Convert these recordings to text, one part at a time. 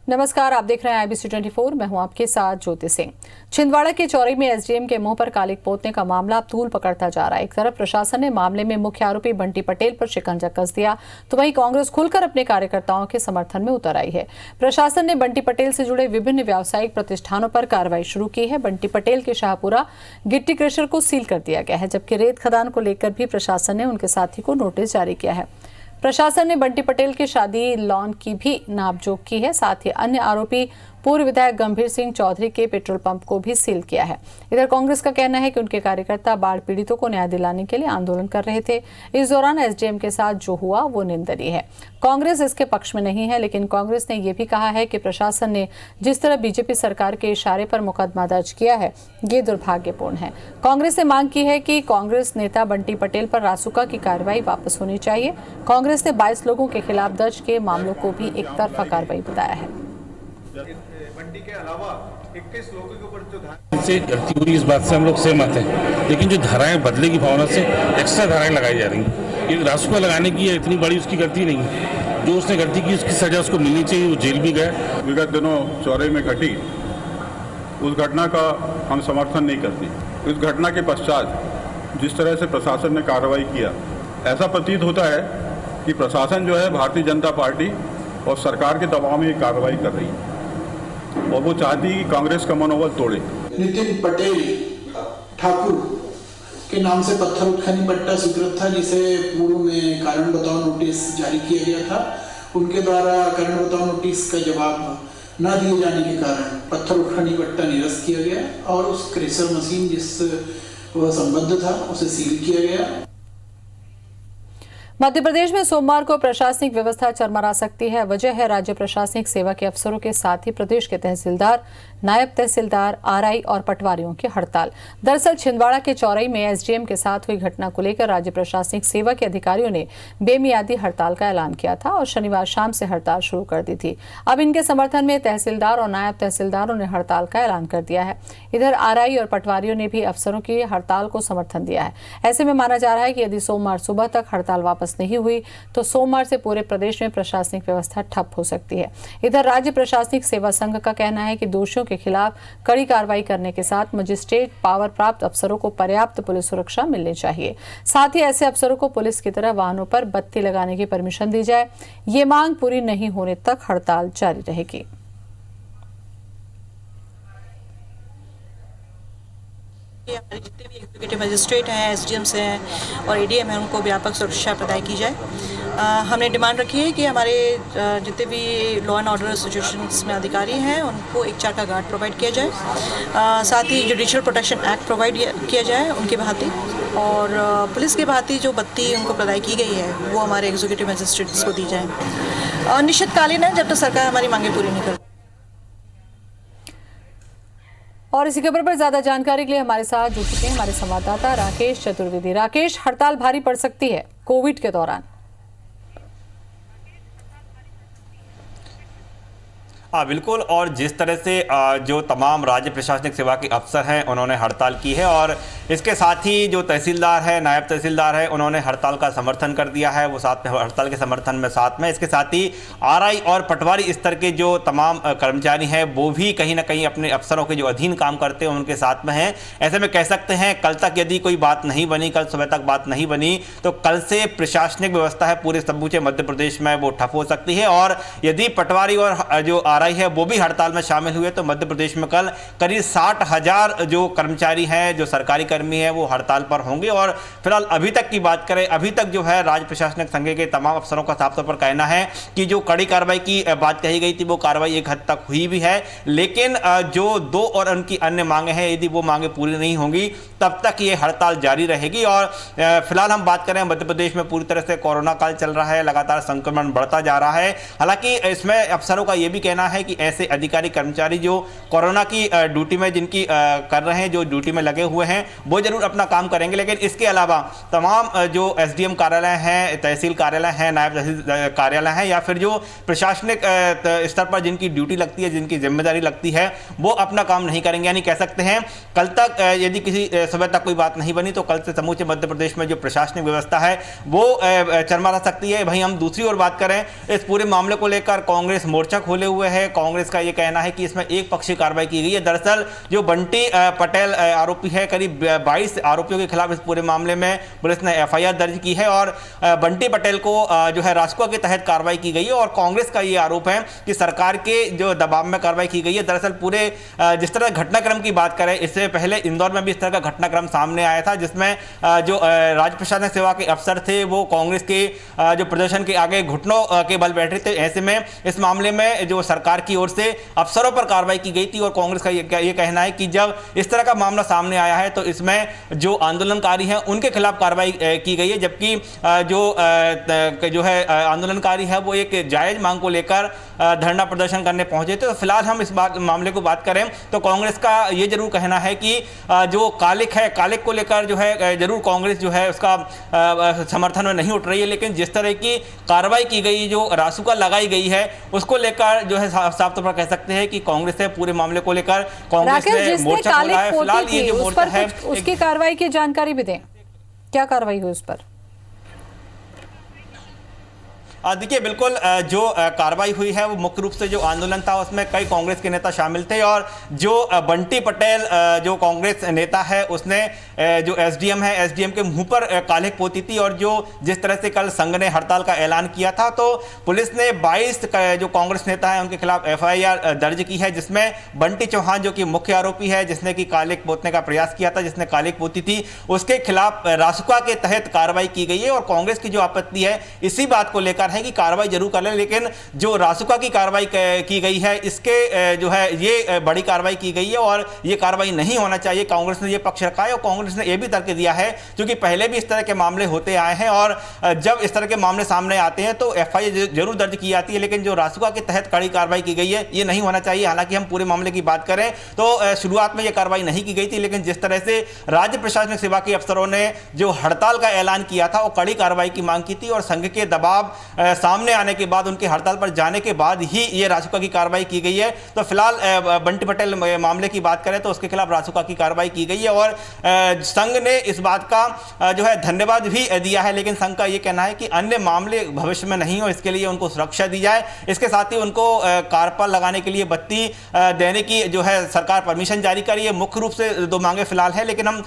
नमस्कार, आप देख रहे हैं IBC 24। मैं हूं आपके साथ ज्योति सिंह। छिंदवाड़ा के चौरी में SDM के मुंह पर कालिक पोतने का मामला अब तूल पकड़ता जा रहा है। एक तरफ प्रशासन ने मामले में मुख्य आरोपी बंटी पटेल पर शिकंजा कस दिया, तो वहीं कांग्रेस खुलकर अपने कार्यकर्ताओं के समर्थन में उतर आई है। प्रशासन ने बंटी पटेल से जुड़े विभिन्न व्यावसायिक प्रतिष्ठानों पर कार्रवाई शुरू की है। बंटी पटेल के शाहपुरा गिट्टी क्रशर को सील कर दिया गया है, जबकि रेत खदान को लेकर भी प्रशासन ने उनके साथी को नोटिस जारी किया है। प्रशासन ने बंटी पटेल के शादी लॉन की भी नापजोख की है। साथ ही अन्य आरोपी पूर्व विधायक गंभीर सिंह चौधरी के पेट्रोल पंप को भी सील किया है। इधर कांग्रेस का कहना है कि उनके कार्यकर्ता बाढ़ पीड़ितों को न्याय दिलाने के लिए आंदोलन कर रहे थे। इस दौरान SDM के साथ जो हुआ वो निंदनीय है। कांग्रेस इसके पक्ष में नहीं है, लेकिन कांग्रेस ने यह भी कहा है कि प्रशासन ने जिस तरह बीजेपी सरकार के इशारे पर मुकदमा दर्ज किया है, ये दुर्भाग्यपूर्ण है। कांग्रेस ने मांग की है कि कांग्रेस नेता बंटी पटेल पर रासुका की कार्रवाई वापस होनी चाहिए। कांग्रेस ने 22 लोगों के खिलाफ दर्ज किए मामलों को भी एक तरफा कार्रवाई बताया है। बंटी के अलावा 21 लोगों के ऊपर जो से गलती हुई, इस बात से हम लोग सहमत हैं, लेकिन जो धाराएं बदले की भावना से एक्स्ट्रा धाराएं लगाई जा रही हैं। ये रासुका लगाने की इतनी बड़ी उसकी गलती नहीं है। जो उसने गलती की उसकी सजा उसको मिलनी चाहिए। वो जेल भी गया। विगत दिनों चौरे में घटी उस घटना का हम समर्थन नहीं करते। इस घटना के पश्चात जिस तरह से प्रशासन ने कार्रवाई किया, ऐसा प्रतीत होता है कि प्रशासन जो है भारतीय जनता पार्टी और सरकार के दबाव में ये कार्रवाई कर रही है और वो चाहती है कि कांग्रेस का मनोबल तोड़े। नितिन पटेल ठाकुर के नाम से पत्थर उत्खनन पट्टा स्वीकृत था, जिसे पूर्व में कारण बताओ नोटिस जारी किया गया था। उनके द्वारा कारण बताओ नोटिस का जवाब न दिए जाने के कारण पत्थर उत्खनन पट्टा निरस्त किया गया और उस क्रेशर मशीन जिस वह संबद्ध था उसे सील किया गया। मध्य प्रदेश में सोमवार को प्रशासनिक व्यवस्था चरमरा सकती है। वजह है राज्य प्रशासनिक सेवा के अफसरों के साथ ही प्रदेश के तहसीलदार, नायब तहसीलदार, RI और पटवारियों की हड़ताल। दरअसल छिंदवाड़ा के चौरई में SDM के साथ हुई घटना को लेकर राज्य प्रशासनिक सेवा के अधिकारियों ने बेमियादी हड़ताल का ऐलान किया था और शनिवार शाम से हड़ताल शुरू कर दी थी। अब इनके समर्थन में तहसीलदार और नायब तहसीलदारों ने हड़ताल का ऐलान कर दिया है। इधर RI और पटवारियों ने भी अफसरों की हड़ताल को समर्थन दिया है। ऐसे में माना जा रहा है कि यदि सोमवार सुबह तक हड़ताल वापस नहीं हुई तो सोमवार से पूरे प्रदेश में प्रशासनिक व्यवस्था ठप हो सकती है। इधर राज्य प्रशासनिक सेवा संघ का कहना है कि दोषियों के खिलाफ कड़ी कार्रवाई करने के साथ मजिस्ट्रेट पावर प्राप्त अफसरों को पर्याप्त पुलिस सुरक्षा मिलनी चाहिए। साथ ही ऐसे अफसरों को पुलिस की तरह वाहनों पर बत्ती लगाने की परमिशन दी जाए। ये मांग पूरी नहीं होने तक हड़ताल जारी रहेगी। हमारे जितने भी एग्जीक्यूटिव मजिस्ट्रेट हैं, SDMs हैं और ADM हैं, उनको व्यापक सुरक्षा प्रदान की जाए। हमने डिमांड रखी है कि हमारे जितने भी लॉ एंड ऑर्डर सिचुएशंस में अधिकारी हैं उनको एक 4 का गार्ड प्रोवाइड किया जाए। साथ ही जुडिशियल प्रोटेक्शन एक्ट प्रोवाइड किया जाए उनके भांति, और पुलिस के भांति जो बत्ती उनको प्रदान की गई है वो हमारे एग्जीक्यूटिव मजिस्ट्रेट्स को दी जाए। निश्चितकालीन है जब तक सरकार हमारी मांगे पूरी नहीं करती। और इसी खबर पर ज्यादा जानकारी के लिए हमारे साथ जुड़ चुके हैं हमारे संवाददाता राकेश चतुर्वेदी। राकेश, हड़ताल भारी पड़ सकती है कोविड के दौरान? हाँ बिल्कुल, और जिस तरह से जो तमाम राज्य प्रशासनिक सेवा के अफसर हैं उन्होंने हड़ताल की है और इसके साथ ही जो तहसीलदार है, नायब तहसीलदार है, उन्होंने हड़ताल का समर्थन कर दिया है। वो साथ में हड़ताल के समर्थन में साथ में इसके साथ ही RI और पटवारी स्तर के जो तमाम कर्मचारी हैं वो भी कहीं ना कहीं अपने अफसरों के जो अधीन काम करते हैं उनके साथ में हैं। ऐसे में कह सकते हैं कल तक यदि कोई बात नहीं बनी, कल सुबह तक बात नहीं बनी, तो कल से प्रशासनिक व्यवस्था है पूरे समूचे मध्य प्रदेश में वो ठप हो सकती है। और यदि पटवारी और जो RI है वो भी हड़ताल में शामिल हुए तो मध्य प्रदेश में कल करीब 60,000 जो कर्मचारी हैं, जो सरकारी कर्मी हैं, वो हड़ताल पर होंगे। और फिलहाल अभी तक की बात करें, अभी तक जो है राज्य प्रशासनिक संघ के तमाम अफसरों का साफ तौर पर कहना है कि जो कड़ी कार्रवाई की बात कही गई थी वो कार्रवाई एक हद तक हुई भी है, लेकिन जो 2 और उनकी अन्य मांगे हैं, यदि वो मांगे पूरी नहीं होंगी तब तक ये हड़ताल जारी रहेगी। और फिलहाल हम बात करें मध्य प्रदेश में पूरी तरह से कोरोना काल चल रहा है, लगातार संक्रमण बढ़ता जा रहा है। हालांकि इसमें अफसरों का ये भी कहना है कि ऐसे अधिकारी कर्मचारी जो कोरोना की ड्यूटी में जिनकी कर रहे हैं, जो ड्यूटी में लगे हुए हैं, वो जरूर अपना काम करेंगे, लेकिन इसके अलावा तमाम जो SDM कार्यालय हैं, तहसील कार्यालय हैं, नायब तहसील कार्यालय हैं या फिर जो प्रशासनिक स्तर पर जिनकी ड्यूटी लगती है, जिनकी जिम्मेदारी लगती है, वो अपना काम नहीं करेंगे। यानी कह सकते हैं कल तक यदि किसी सुबह तक कोई बात नहीं बनी तो कल से समूचे मध्य प्रदेश में जो प्रशासनिक व्यवस्था है वो चरमरा सकती है। वहीं हम दूसरी ओर बात करें, इस पूरे मामले को लेकर कांग्रेस मोर्चा खोले हुए है। कांग्रेस का ये कहना है कि इसमें एक पक्षीय कार्रवाई की गई है। दरअसल जो बंटी पटेल आरोपी है, करीब 22 आरोपियों के खिलाफ इस पूरे मामले में पुलिस ने एफआईआर दर्ज की है और बंटी पटेल को जो है रासुका के तहत कार्रवाई की गई है। और कांग्रेस का ये आरोप है कि सरकार के जो दबाव में कार्रवाई की गई है। दरअसल पूरे जिस तरह घटनाक्रम की बात करें, इससे पहले इंदौर में भी इस तरह का घटनाक्रम सामने आया था, जिसमें जो राज्य प्रशासनिक सेवा के अफसर थे वो कांग्रेस के जो प्रदर्शन के आगे घुटनों के बल बैठे थे। ऐसे में इस मामले में जो सरकार की ओर से अफसरों पर कार्रवाई की गई थी और कांग्रेस का ये कहना है कि जब इस तरह का मामला सामने आया है तो इसमें जो आंदोलनकारी हैं उनके खिलाफ कार्रवाई की गई है, जबकि जो है आंदोलनकारी है वो एक जायज मांग को लेकर धरना प्रदर्शन करने पहुंचे थे। तो फिलहाल हम इस मामले को बात करें तो कांग्रेस का ये जरूर कहना है कि जो कालिक है, कालिक को लेकर जो है जरूर कांग्रेस जो है उसका समर्थन में नहीं उठ रही है, लेकिन जिस तरह की कार्रवाई की गई, जो रासुका लगाई गई है, उसको लेकर जो है साफ तौर पर कह सकते हैं कि कांग्रेस ने पूरे मामले को लेकर कांग्रेस ने मोर्चा खोला है। फिलहाल ये जो मोर्चा है उसकी कार्रवाई की जानकारी भी दें, क्या कार्रवाई हुई उस पर? देखिए, बिल्कुल जो कार्रवाई हुई है वो मुख्य रूप से जो आंदोलन था उसमें कई कांग्रेस के नेता शामिल थे और जो बंटी पटेल जो कांग्रेस नेता है उसने जो एसडीएम है, एसडीएम के मुंह पर कालिक पोती थी। और जो जिस तरह से कल संघ ने हड़ताल का ऐलान किया था तो पुलिस ने 22 जो कांग्रेस नेता है उनके खिलाफ एफआईआर दर्ज की है, जिसमें बंटी चौहान जो कि मुख्य आरोपी है, जिसने कि कालिक पोतने का प्रयास किया था, जिसने कालिक पोती थी, उसके खिलाफ रासुका के तहत कार्रवाई की गई है। और कांग्रेस की जो आपत्ति है इसी बात को लेकर है कि कार्रवाई जरूर कर ले, लेकिन जो रासुका की कार्रवाई की गई है इसके जो है ये बड़ी कार्रवाई की गई है और ये कार्रवाई नहीं होना चाहिए। कांग्रेस ने ये पक्ष रखा है और कांग्रेस ने ये भी तर्क दिया है क्योंकि पहले भी इस तरह के मामले होते आए हैं और जब इस तरह के मामले सामने आते हैं तो एफआईआर जरूर दर्ज की जाती है, लेकिन जो रासुका के तहत कड़ी कार्रवाई की गई है ये नहीं होना चाहिए। हालांकि हम पूरे मामले की बात करें तो शुरुआत में यह कार्रवाई नहीं की गई थी, लेकिन जिस तरह से राज्य प्रशासनिक सेवा के अफसरों ने जो हड़ताल का ऐलान किया था वो कड़ी कार्रवाई की मांग की थी और संघ के दबाव सामने आने के बाद, उनके हड़ताल पर जाने के बाद ही ये रासुका की कार्रवाई की गई है। तो फिलहाल बंटी पटेल मामले की बात करें तो उसके खिलाफ रासुका की कार्रवाई की गई है और संघ ने इस बात का जो है धन्यवाद भी दिया है, लेकिन संघ का ये कहना है कि अन्य मामले भविष्य में नहीं हो, इसके लिए उनको सुरक्षा दी जाए। इसके साथ ही उनको कार पर लगाने के लिए बत्ती देने की जो है सरकार परमिशन जारी करी है। मुख्य रूप से दो मांगे फिलहाल है, लेकिन हम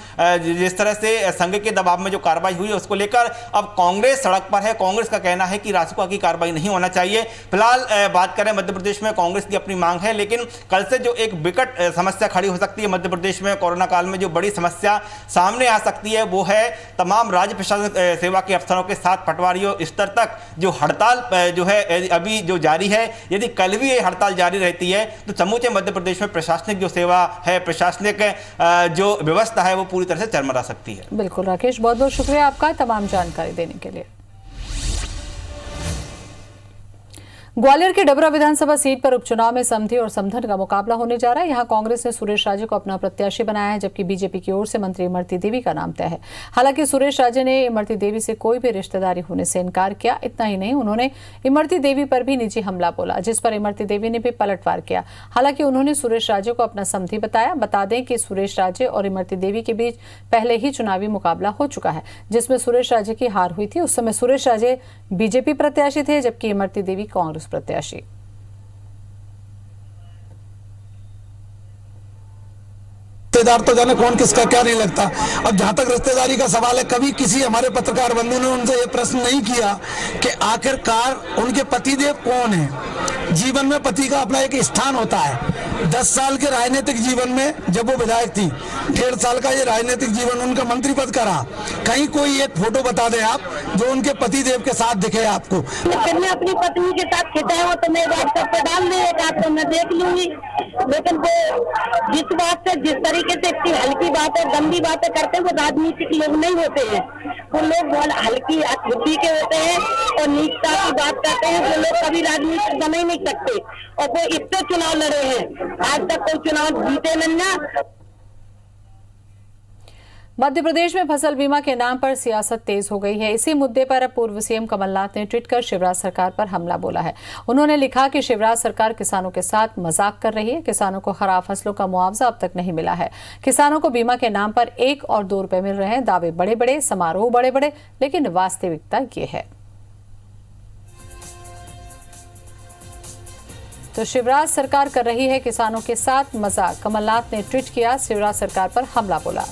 जिस तरह से संघ के दबाव में जो कार्रवाई हुई है उसको लेकर अब कांग्रेस सड़क पर है। कांग्रेस का कहना है कि रासुका की कार्रवाई नहीं होना चाहिए। फिलहाल बात करें मध्य प्रदेश में कांग्रेस की अपनी मांग है, लेकिन कल से जो एक विकट समस्या खड़ी हो सकती है मध्य प्रदेश में, कोरोना काल में जो बड़ी समस्या सामने आ सकती है वो है तमाम राज्य प्रशासनिक सेवा के अफसरों के साथ पटवारियों स्तर तक जो हड़ताल जो है अभी जो जारी है। यदि कल भी ये हड़ताल जारी रहती है तो समूचे मध्य प्रदेश में प्रशासनिक जो सेवा है, प्रशासनिक जो व्यवस्था है वो पूरी तरह से चरमरा सकती है। बिल्कुल राकेश, बहुत बहुत शुक्रिया आपका तमाम जानकारी देने के लिए। ग्वालियर के डबरा विधानसभा सीट पर उपचुनाव में समधी और समधन का मुकाबला होने जा रहा है। यहां कांग्रेस ने सुरेश राजे को अपना प्रत्याशी बनाया है, जबकि बीजेपी की ओर से मंत्री इमरती देवी का नाम तय है। हालांकि सुरेश राजे ने इमरती देवी से कोई भी रिश्तेदारी होने से इनकार किया। इतना ही नहीं, उन्होंने इमरती देवी पर भी निजी हमला बोला, जिस पर इमरती देवी ने भी पलटवार किया। हालांकि उन्होंने सुरेश राजे को अपना समधी बताया। बता दें कि सुरेश राजे और इमरती देवी के बीच पहले ही चुनावी मुकाबला हो चुका है, जिसमें सुरेश राजे की हार हुई थी। उस समय सुरेश राजे बीजेपी प्रत्याशी थे, जबकि इमरती देवी कांग्रेस प्रत्याशी। रिश्तेदार तो जाने कौन किसका क्या नहीं लगता। अब जहां तक रिश्तेदारी का सवाल है, कभी किसी हमारे पत्रकार बंधु ने उनसे ये प्रश्न नहीं किया कि आखिरकार उनके पतिदेव कौन है। जीवन में पति का अपना एक स्थान होता है। 10 साल के राजनीतिक जीवन में जब वो विधायक थी, 1.5 साल का ये राजनीतिक जीवन उनका मंत्री पद का रहा। कहीं कोई एक फोटो बता दें आप जो उनके पतिदेव के साथ दिखे आपको। फिर मैं अपनी पत्नी के साथ खिंचाया हो तो मैं व्हाट्सएप पर डाल दे, तो मैं देख लूंगी। लेकिन वो जिस बात से, जिस तरीके से इतनी हल्की बात और गंदी बातें करते हैं, वो राजनीतिक लोग नहीं होते हैं। वो लोग बहुत हल्की बुद्धि के होते हैं और नीचता की बात करते हैं। वो लोग कभी राजनीतिक बन ही नहीं सकते और वो इससे चुनाव लड़े हैं। आज तक कोई चुनाव जीते नहीं ना। मध्य प्रदेश में फसल बीमा के नाम पर सियासत तेज हो गई है। इसी मुद्दे पर अब पूर्व सीएम कमलनाथ ने ट्वीट कर शिवराज सरकार पर हमला बोला है। उन्होंने लिखा कि शिवराज सरकार किसानों के साथ मजाक कर रही है। किसानों को खराब फसलों का मुआवजा अब तक नहीं मिला है। किसानों को बीमा के नाम पर 1 और 2 रुपए मिल रहे हैं। दावे बड़े बड़े, समारोह बड़े बड़े, लेकिन वास्तविकता ये है। तो शिवराज सरकार कर रही है किसानों के साथ मजाक। कमलनाथ ने ट्वीट किया, शिवराज सरकार पर हमला बोला।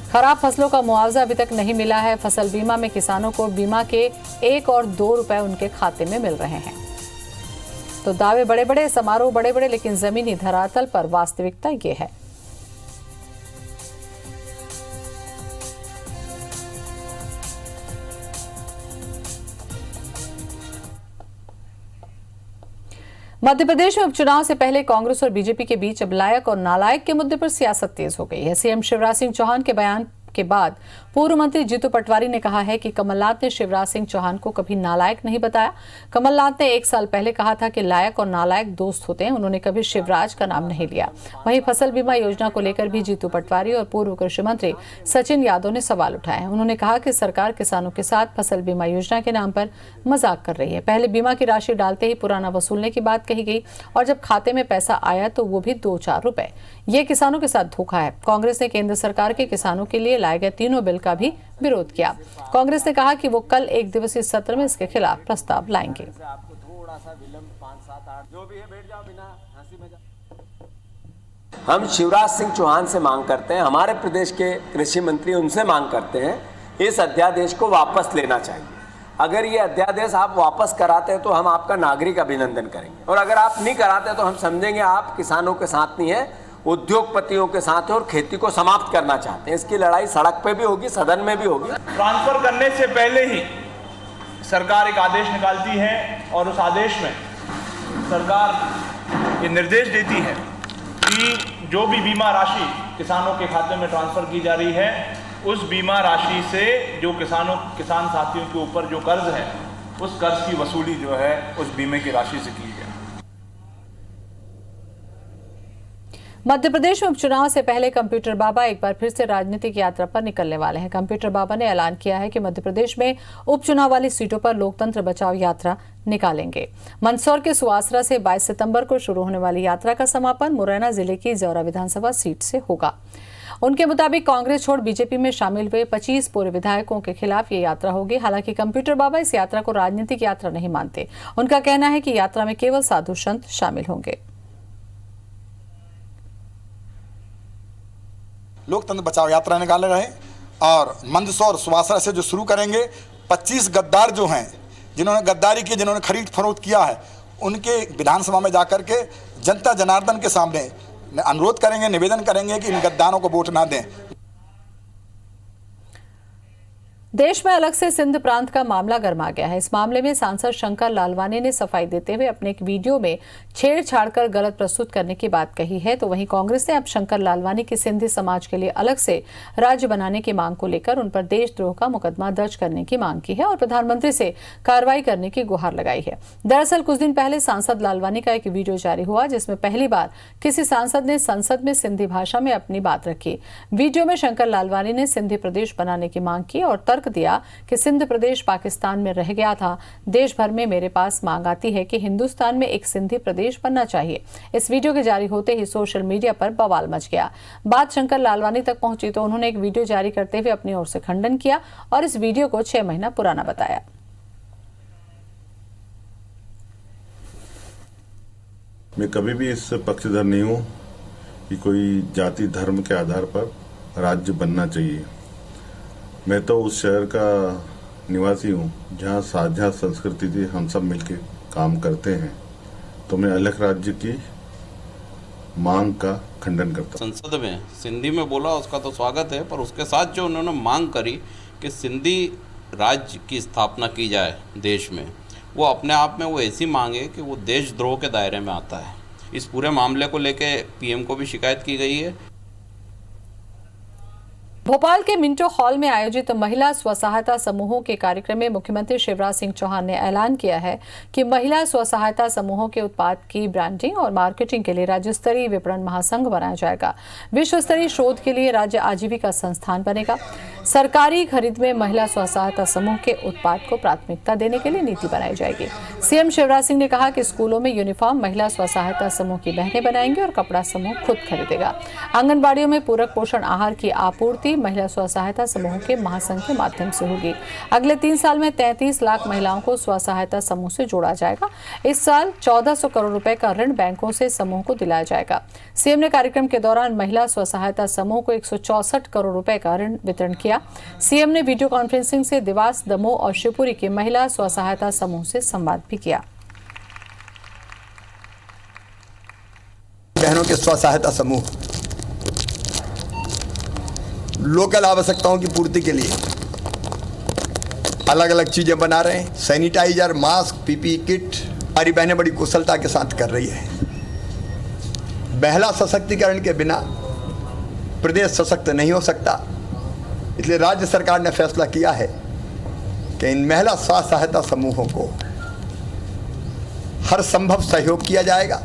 खराब फसलों का मुआवजा अभी तक नहीं मिला है। फसल बीमा में किसानों को बीमा के 1 और 2 रुपए उनके खाते में मिल रहे हैं। तो दावे बड़े बड़े, समारोह बड़े बड़े, लेकिन जमीनी धरातल पर वास्तविकता ये है। मध्य प्रदेश में उपचुनाव से पहले कांग्रेस और बीजेपी के बीच अब लायक और नालायक के मुद्दे पर सियासत तेज हो गई है। सीएम शिवराज सिंह चौहान के बयान के बाद पूर्व मंत्री जीतू पटवारी ने कहा है कि कमलनाथ ने शिवराज सिंह चौहान को कभी नालायक नहीं बताया। कमलनाथ ने 1 साल पहले कहा था कि लायक और नालायक दोस्त होते हैं। उन्होंने कभी शिवराज का नाम नहीं लिया। वहीं फसल बीमा योजना को लेकर भी जीतू पटवारी और पूर्व कृषि मंत्री सचिन यादव ने सवाल उठाए हैं। उन्होंने कहा कि सरकार किसानों के साथ फसल बीमा योजना के नाम पर मजाक कर रही है। पहले बीमा की राशि डालते ही पुराना वसूलने की बात कही गई और जब खाते में पैसा आया तो वो भी 2-4 रुपए। ये किसानों के साथ धोखा है। कांग्रेस ने केंद्र सरकार के किसानों के लिए लाए गए तीनों बिल का भी विरोध किया। कांग्रेस ने कहा कि वो कल 1 दिवसीय सत्र में इसके खिलाफ प्रस्ताव लाएंगे। हम शिवराज सिंह चौहान से मांग करते हैं, हमारे प्रदेश के कृषि मंत्री उनसे मांग करते हैं, इस अध्यादेश को वापस लेना चाहिए। अगर ये अध्यादेश आप वापस कराते हैं तो हम आपका नागरिक अभिनंदन करेंगे, और अगर आप नहीं कराते तो हम समझेंगे आप किसानों के साथ नहीं है, उद्योगपतियों के साथ है और खेती को समाप्त करना चाहते हैं। इसकी लड़ाई सड़क पे भी होगी, सदन में भी होगी। ट्रांसफर करने से पहले ही सरकार एक आदेश निकालती है और उस आदेश में सरकार ये निर्देश देती है कि जो भी बीमा राशि किसानों के खाते में ट्रांसफर की जा रही है, उस बीमा राशि से जो किसान साथियों के ऊपर जो कर्ज है, उस कर्ज की वसूली जो है उस बीमे की राशि से की जाए। मध्य प्रदेश में उपचुनाव से पहले कंप्यूटर बाबा एक बार फिर से राजनीतिक यात्रा पर निकलने वाले हैं। कंप्यूटर बाबा ने ऐलान किया है कि मध्य प्रदेश में उपचुनाव वाली सीटों पर लोकतंत्र बचाओ यात्रा निकालेंगे। मंदसौर के सुवासरा से 22 सितंबर को शुरू होने वाली यात्रा का समापन मुरैना जिले की जौरा विधानसभा सीट से होगा। उनके मुताबिक कांग्रेस छोड़ बीजेपी में शामिल हुए 25 पूर्व विधायकों के खिलाफ ये यात्रा होगी। हालांकि कंप्यूटर बाबा इस यात्रा को राजनीतिक यात्रा नहीं मानते। उनका कहना है कि यात्रा में केवल साधु संत शामिल होंगे। लोकतंत्र बचाओ यात्रा निकाले रहे और मंदसौर सुवासरा से जो शुरू करेंगे, 25 गद्दार जो हैं, जिन्होंने गद्दारी की, जिन्होंने खरीद फरोख्त किया है, उनके विधानसभा में जाकर के जनता जनार्दन के सामने अनुरोध करेंगे, निवेदन करेंगे कि इन गद्दारों को वोट ना दें। देश में अलग से सिंध प्रांत का मामला गर्मा गया है। इस मामले में सांसद शंकर लालवानी ने सफाई देते हुए अपने एक वीडियो में छेड़छाड़ कर गलत प्रस्तुत करने की बात कही है। तो वहीं कांग्रेस ने अब शंकर लालवानी की सिंधी समाज के लिए अलग से राज्य बनाने की मांग को लेकर उन पर देशद्रोह का मुकदमा दर्ज करने की मांग की है और प्रधानमंत्री से कार्रवाई करने की गुहार लगाई है। दरअसल कुछ दिन पहले सांसद लालवानी का एक वीडियो जारी हुआ जिसमें पहली बार किसी सांसद ने संसद में सिंधी भाषा में अपनी बात रखी। वीडियो में शंकर लालवानी ने सिंधी प्रदेश बनाने की मांग की और तर्क दिया कि सिंध प्रदेश पाकिस्तान में रह गया था। देश भर में मेरे पास मांग आती है कि हिंदुस्तान में एक सिंधी प्रदेश बनना चाहिए। इस वीडियो के जारी होते ही सोशल मीडिया पर बवाल मच गया। बात शंकर लालवानी तक पहुंची तो उन्होंने एक वीडियो जारी करते हुए अपनी ओर से खंडन किया और इस वीडियो को 6 महीना पुराना बताया। मैं कभी भी इस पक्षधर नहीं हूं कि कोई जाति धर्म के आधार पर राज्य बनना चाहिए। मैं तो उस शहर का निवासी हूँ जहाँ साझा संस्कृति थी, हम सब मिलकर काम करते हैं। तो मैं अलग राज्य की मांग का खंडन करता हूँ। संसद में सिंधी में बोला उसका तो स्वागत है, पर उसके साथ जो उन्होंने मांग करी कि सिंधी राज्य की स्थापना की जाए देश में, वो अपने आप में वो ऐसी मांग है कि वो देशद्रोह के दायरे में आता है। इस पूरे मामले को लेके पीएम को भी शिकायत की गई है। भोपाल के मिंटो हॉल में आयोजित महिला स्वसहायता समूहों के कार्यक्रम में मुख्यमंत्री शिवराज सिंह चौहान ने ऐलान किया है कि महिला स्वसहायता समूहों के उत्पाद की ब्रांडिंग और मार्केटिंग के लिए राज्य स्तरीय विपणन महासंघ बनाया जाएगा। विश्व स्तरीय शोध के लिए राज्य आजीविका संस्थान बनेगा। सरकारी खरीद में महिला स्वसहायता समूह के उत्पाद को प्राथमिकता देने के लिए नीति बनाई जाएगी। सीएम शिवराज सिंह ने कहा कि स्कूलों में यूनिफॉर्म महिला स्वसहायता समूह की बहनें बनाएंगी और कपड़ा समूह खुद खरीदेगा। आंगनबाड़ियों में पूरक पोषण आहार की आपूर्ति महिला स्वसहायता समूह के महासंघ के माध्यम से होगी। अगले 3 साल में 33 लाख महिलाओं को स्वसहायता समूह से जोड़ा जाएगा। इस साल 1400 करोड़ रुपए का ऋण बैंकों से समूह को दिलाया जाएगा। सीएम ने कार्यक्रम के दौरान महिला स्वसहायता समूह को 164 करोड़ रुपए का ऋण वितरण किया। सीएम ने वीडियो कॉन्फ्रेंसिंग से देवास, दमोह और शिवपुरी के महिला स्वसहायता समूह से संवाद भी किया। बहनों के स्वसहायता समूह लोकल आवश्यकताओं की पूर्ति के लिए अलग अलग चीजें बना रहे हैं। सैनिटाइजर, मास्क, पीपीई किट हमारी बहनें बड़ी कुशलता के साथ कर रही है। महिला सशक्तिकरण के बिना प्रदेश सशक्त नहीं हो सकता, इसलिए राज्य सरकार ने फैसला किया है कि इन महिला स्व सहायता समूहों को हर संभव सहयोग किया जाएगा।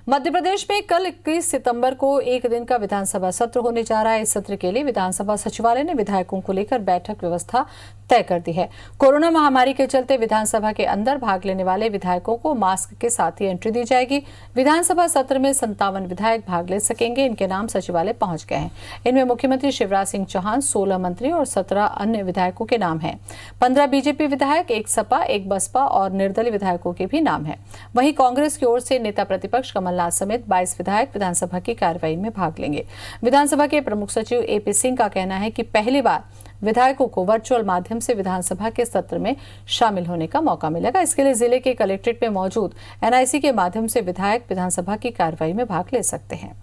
मध्य प्रदेश में कल 21 सितंबर को एक दिन का विधानसभा सत्र होने जा रहा है। इस सत्र के लिए विधानसभा सचिवालय ने विधायकों को लेकर बैठक व्यवस्था तय कर दी है। कोरोना महामारी के चलते विधानसभा के अंदर भाग लेने वाले विधायकों को मास्क के साथ ही एंट्री दी जाएगी। विधानसभा सत्र में 57 विधायक भाग ले सकेंगे। इनके नाम सचिवालय पहुंच गए हैं। इनमें मुख्यमंत्री शिवराज सिंह चौहान, 16 मंत्री और 17 अन्य विधायकों के नाम हैं। 15 बीजेपी विधायक, 1 सपा, 1 बसपा और निर्दलीय विधायकों के भी नाम हैं। वहीं कांग्रेस की ओर से नेता प्रतिपक्ष कमलनाथ समेत 22 विधायक विधानसभा की कार्रवाई में भाग लेंगे। विधानसभा के प्रमुख सचिव एपी सिंह का कहना है कि पहली बार विधायकों को वर्चुअल माध्यम से विधानसभा के सत्र में शामिल होने का मौका मिलेगा। इसके लिए जिले के कलेक्ट्रेट में मौजूद एनआईसी के माध्यम से विधायक विधानसभा की कार्रवाई में भाग ले सकते हैं।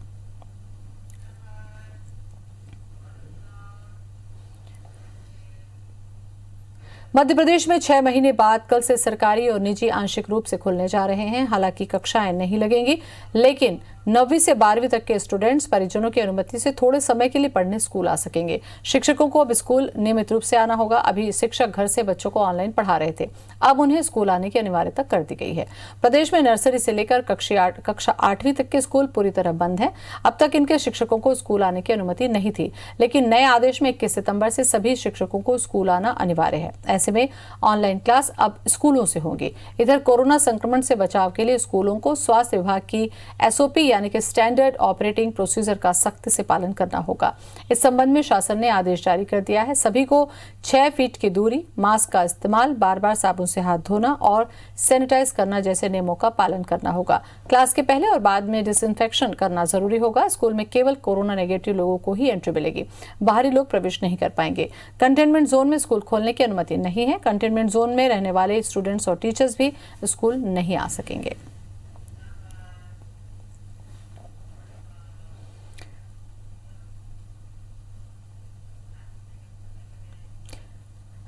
मध्य प्रदेश में 6 महीने बाद कल से सरकारी और निजी आंशिक रूप से खुलने जा रहे हैं। हालांकि कक्षाएं नहीं लगेंगी, लेकिन 9वीं से 12वीं तक के स्टूडेंट्स परिजनों की अनुमति से थोड़े समय के लिए पढ़ने स्कूल आ सकेंगे। शिक्षकों को अब स्कूल नियमित रूप से आना होगा। अभी शिक्षक घर से बच्चों को ऑनलाइन पढ़ा रहे थे, अब उन्हें स्कूल आने की अनिवार्यता कर दी गई है। प्रदेश में नर्सरी से लेकर कक्षा 8वीं तक के स्कूल पूरी तरह बंद है। अब तक इनके शिक्षकों को स्कूल आने की अनुमति नहीं थी, लेकिन नए आदेश में 21 सितंबर से सभी शिक्षकों को स्कूल आना अनिवार्य है। ऐसे में ऑनलाइन क्लास अब स्कूलों से होंगी। इधर कोरोना संक्रमण से बचाव के लिए स्कूलों को स्वास्थ्य विभाग की एसओपी यानी कि स्टैंडर्ड ऑपरेटिंग प्रोसीजर का सख्ती से पालन करना होगा। इस संबंध में शासन ने आदेश जारी कर दिया है। सभी को 6 फीट की दूरी, मास्क का इस्तेमाल, बार-बार साबुन से हाथ धोना और सैनिटाइज करना जैसे नियमों का पालन करना होगा। क्लास के पहले और बाद में डिसइंफेक्शन करना जरूरी होगा। स्कूल में केवल कोरोना नेगेटिव लोगों को ही एंट्री मिलेगी, बाहरी लोग प्रवेश नहीं कर पाएंगे। कंटेनमेंट जोन में स्कूल खोलने की अनुमति नहीं है। कंटेनमेंट जोन में रहने वाले स्टूडेंट्स और टीचर्स भी स्कूल नहीं आ सकेंगे।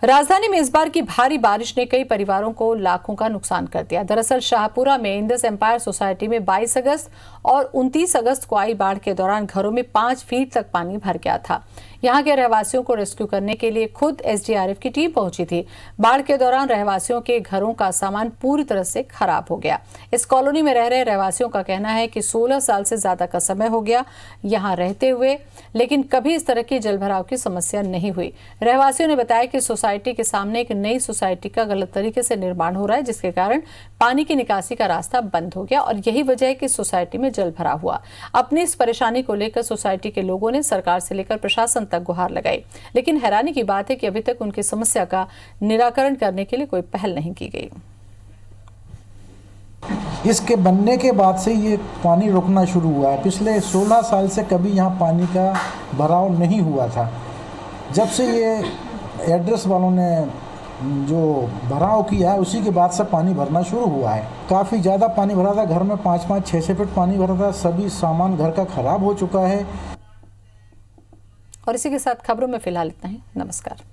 राजधानी में इस बार की भारी बारिश ने कई परिवारों को लाखों का नुकसान कर दिया। दरअसल शाहपुरा में इंडस एम्पायर सोसाइटी में 22 अगस्त और 29 अगस्त को आई बाढ़ के दौरान घरों में 5 फीट तक पानी भर गया था। यहां के रहवासियों को रेस्क्यू करने के लिए खुद एसडीआरएफ की टीम पहुंची थी। बाढ़ के दौरान रहवासियों के घरों का सामान पूरी तरह से खराब हो गया। इस कॉलोनी में रह रहे रहवासियों का कहना है कि 16 साल से ज्यादा का समय हो गया यहां रहते हुए, लेकिन कभी इस तरह की जलभराव की समस्या नहीं हुई। रहवासियों ने बताया कि सोसाइटी के सामने एक नई सोसाइटी का गलत तरीके से निर्माण हो रहा है, जिसके कारण पानी की निकासी का रास्ता बंद हो गया और यही वजह है कि सोसाइटी में जल भरा हुआ। अपनी इस परेशानी को लेकर सोसाइटी के लोगों ने सरकार से लेकर प्रशासन तक गुहार लगाई, लेकिन हैरानी की बात है कि अभी तक उनकी समस्या का निराकरण करने के लिए कोई पहल नहीं की गई। इसके बनने के बाद से ये पानी रुकना शुरू हुआ है। पिछले 16 साल से कभी यहाँ पानी का भराव नहीं हुआ था। जब से ये एड्रेस वालों ने जो भराव किया है उसी के बाद से पानी भरना शुरू हुआ है। काफ़ी ज़्यादा पानी भरा था, घर में 5-5, 6-6 फीट पानी भरा था। सभी सामान घर का खराब हो चुका है। और इसी के साथ खबरों में फिलहाल इतना ही। नमस्कार।